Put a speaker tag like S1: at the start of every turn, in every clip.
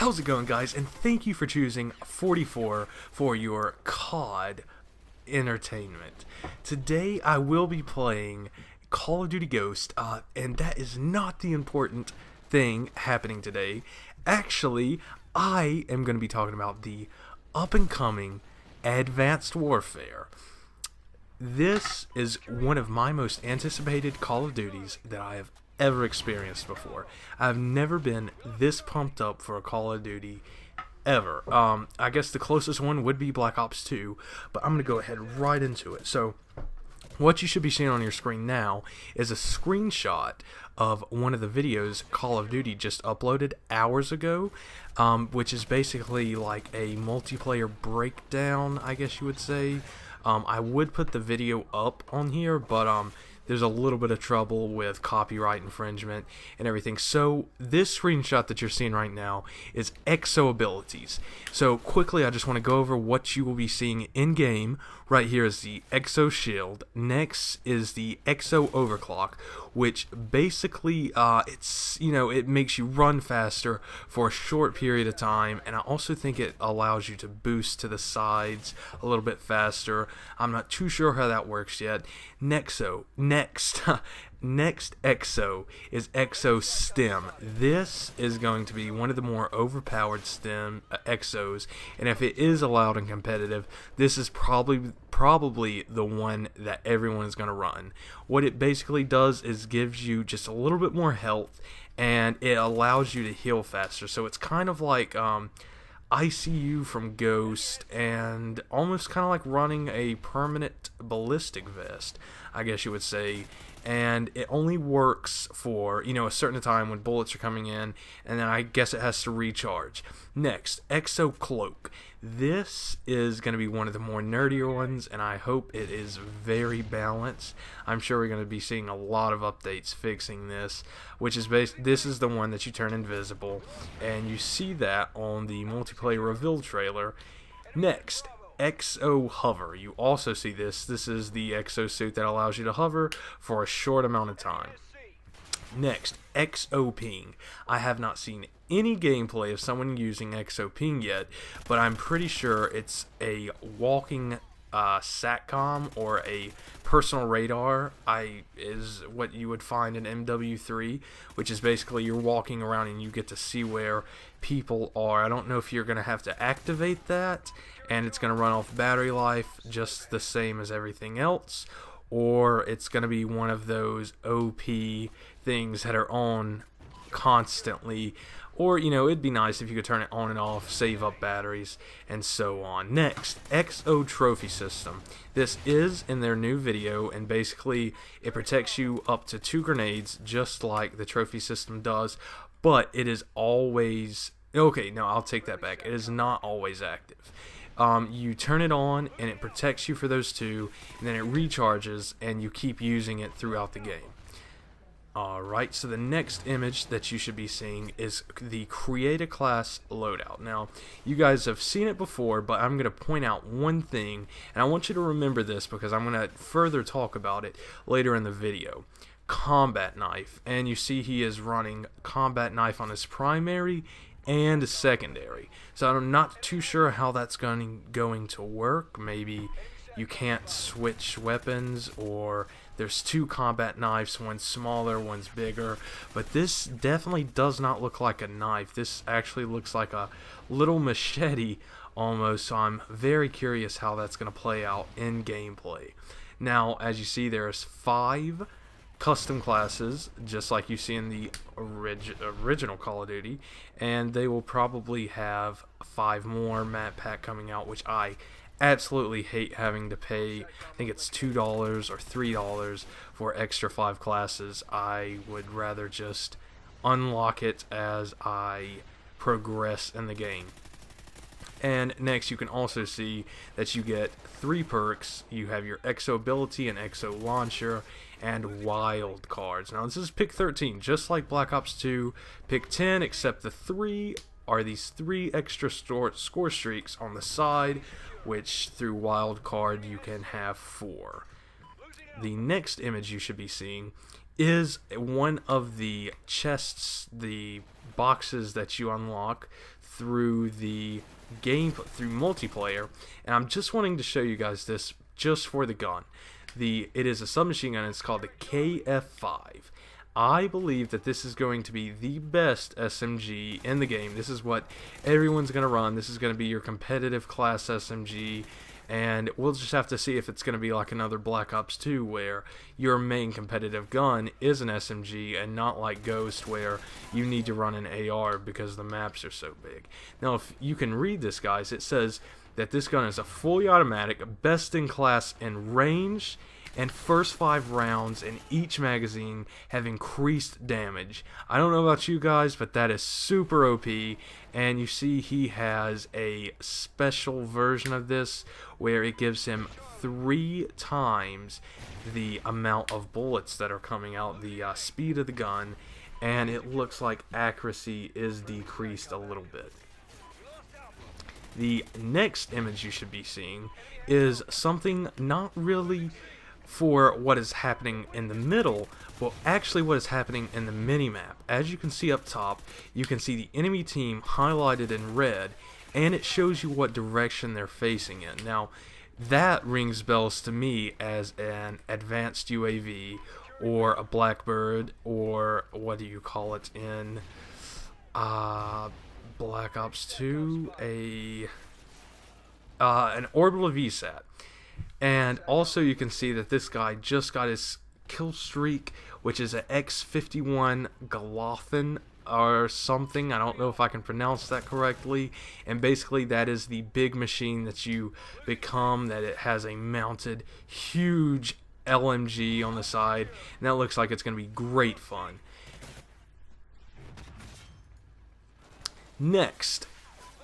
S1: How's it going, guys? And thank you for choosing 44 for your COD entertainment. Today I will be playing Call of Duty Ghost, and that is not the important thing happening today. Actually, I am going to be talking about the up-and-coming Advanced Warfare. This is one of my most anticipated Call of Duties that I have ever experienced before. I've never been this pumped up for a Call of Duty ever. I guess the closest one would be Black Ops 2, but I'm going to go ahead right into it. So, what you should be seeing on your screen now is a screenshot of one of the videos Call of Duty just uploaded hours ago, which is basically like a multiplayer breakdown, I guess you would say. I would put the video up on here, but there's a little bit of trouble with copyright infringement and everything. So this screenshot that you're seeing right now is Exo Abilities. So quickly, I just want to go over what you will be seeing in game. Right here is the Exo Shield. Next is the Exo Overclock, which basically it makes you run faster for a short period of time, and I also think it allows you to boost to the sides a little bit faster. I'm not too sure how that works yet. Next Exo is Exo Stim. This is going to be one of the more overpowered Stim Exos, and if it is allowed in competitive, this is probably the one that everyone is going to run. What it basically does is gives you just a little bit more health, and it allows you to heal faster. So it's kind of like ICU from Ghost, and almost kind of like running a permanent ballistic vest, I guess you would say. And it only works for, a certain time when bullets are coming in, and then I guess it has to recharge. Next, Exo Cloak. This is going to be one of the more nerdier ones, and I hope it is very balanced. I'm sure we're going to be seeing a lot of updates fixing this, which is this is the one that you turn invisible, and you see that on the multiplayer reveal trailer. Next, Exo Hover. You also see this. This is the exo suit that allows you to hover for a short amount of time. Next, Exo Ping. I have not seen any gameplay of someone using Exo Ping yet, but I'm pretty sure it's a walking SATCOM or a personal radar. Is what you would find in MW3, which is basically you're walking around and you get to see where people are. I don't know if you're going to have to activate that and it's going to run off battery life just the same as everything else, or it's going to be one of those OP things that are on constantly. Or, it'd be nice if you could turn it on and off, save up batteries, and so on. Next, Exo Trophy System. This is in their new video, and basically it protects you up to 2 grenades, just like the trophy system does, but it is always... Okay, no, I'll take that back. It is not always active. You turn it on, and it protects you for those 2, and then it recharges, and you keep using it throughout the game. Alright, so the next image that you should be seeing is the Create a Class loadout. Now, you guys have seen it before, but I'm going to point out one thing, and I want you to remember this because I'm going to further talk about it later in the video. Combat Knife, and you see he is running Combat Knife on his primary and secondary. So I'm not too sure how that's going to work. Maybe you can't switch weapons, or there's 2 combat knives, one's smaller, one's bigger, but this definitely does not look like a knife. This actually looks like a little machete almost, so I'm very curious how that's going to play out in gameplay. Now, as you see, there's 5 custom classes, just like you see in the original Call of Duty, and they will probably have 5 more map pack coming out, which I absolutely hate having to pay. I think it's $2 or $3 for extra 5 classes. I would rather just unlock it as I progress in the game. And next, you can also see that you get 3 perks. You have your Exo Ability and Exo Launcher and Wild Cards. Now, this is pick 13, just like Black Ops 2 pick 10, except the 3 are these 3 extra score streaks on the side, which through Wild Card you can have 4. The next image you should be seeing is one of the chests, the boxes that you unlock through the game, through multiplayer. And I'm just wanting to show you guys this just for the gun. It is a submachine gun. It's called the KF5. I believe that this is going to be the best SMG in the game. This is what everyone's going to run. This is going to be your competitive class SMG. And we'll just have to see if it's going to be like another Black Ops 2 where your main competitive gun is an SMG and not like Ghost where you need to run an AR because the maps are so big. Now, if you can read this, guys, it says that this gun is a fully automatic, best in class in range, and first 5 rounds in each magazine have increased damage. I don't know about you guys, but that is super OP. And you see he has a special version of this where it gives him 3 times the amount of bullets that are coming out, the speed of the gun, and it looks like accuracy is decreased a little bit. The next image you should be seeing is something not really for what is happening in the middle, but actually what is happening in the minimap. As you can see up top, you can see the enemy team highlighted in red, and it shows you what direction they're facing in. Now, that rings bells to me as an advanced UAV, or a Blackbird, or what do you call it in Black Ops 2? An orbital VSAT. And also you can see that this guy just got his kill streak, which is an X51 Galothan or something. I don't know if I can pronounce that correctly. And basically that is the big machine that you become, that it has a mounted huge LMG on the side. And that looks like it's going to be great fun. Next,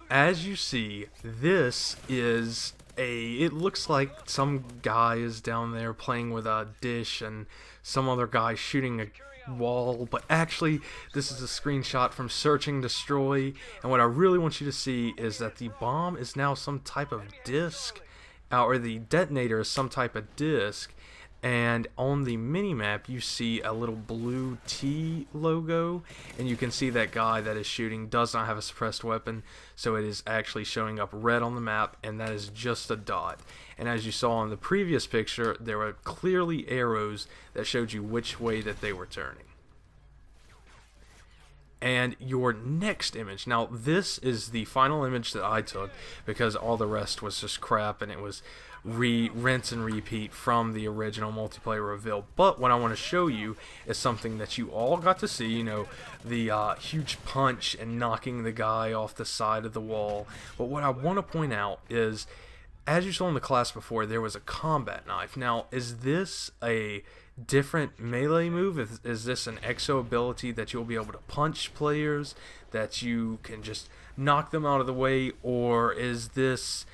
S1: as you see, this is it looks like some guy is down there playing with a dish and some other guy shooting a wall, but actually this is a screenshot from Search and Destroy, and what I really want you to see is that the bomb is now some type of disc, or the detonator is some type of disc, and on the minimap you see a little blue T logo, and you can see that guy that is shooting does not have a suppressed weapon, so it is actually showing up red on the map, and that is just a dot. And as you saw in the previous picture, there were clearly arrows that showed you which way that they were turning. And your next image, now this is the final image that I took because all the rest was just crap and it was rinse and repeat from the original multiplayer reveal. But what I want to show you is something that you all got to see, you know, the huge punch and knocking the guy off the side of the wall. But what I want to point out is, as you saw in the class before, there was a combat knife. Now, is this a different melee move? Is this an Exo ability that you'll be able to punch players, that you can just knock them out of the way, or is this,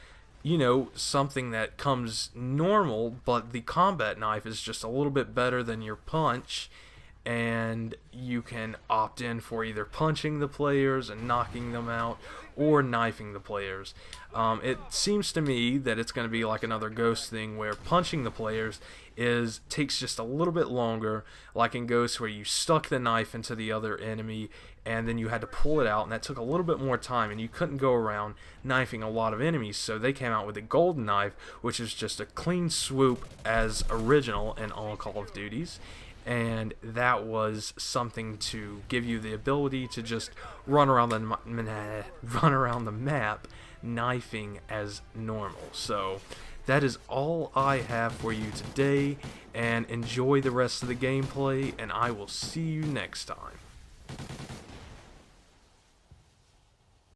S1: you know, something that comes normal, but the combat knife is just a little bit better than your punch, and you can opt in for either punching the players and knocking them out, or knifing the players. It seems to me that it's going to be like another Ghost thing where punching the players takes just a little bit longer, like in Ghost where you stuck the knife into the other enemy and then you had to pull it out, and that took a little bit more time, and you couldn't go around knifing a lot of enemies, so they came out with a golden knife, which is just a clean swoop as original in all Call of Duties. And that was something to give you the ability to just run around the map knifing as normal. So that is all I have for you today, and enjoy the rest of the gameplay, and I will see you next time.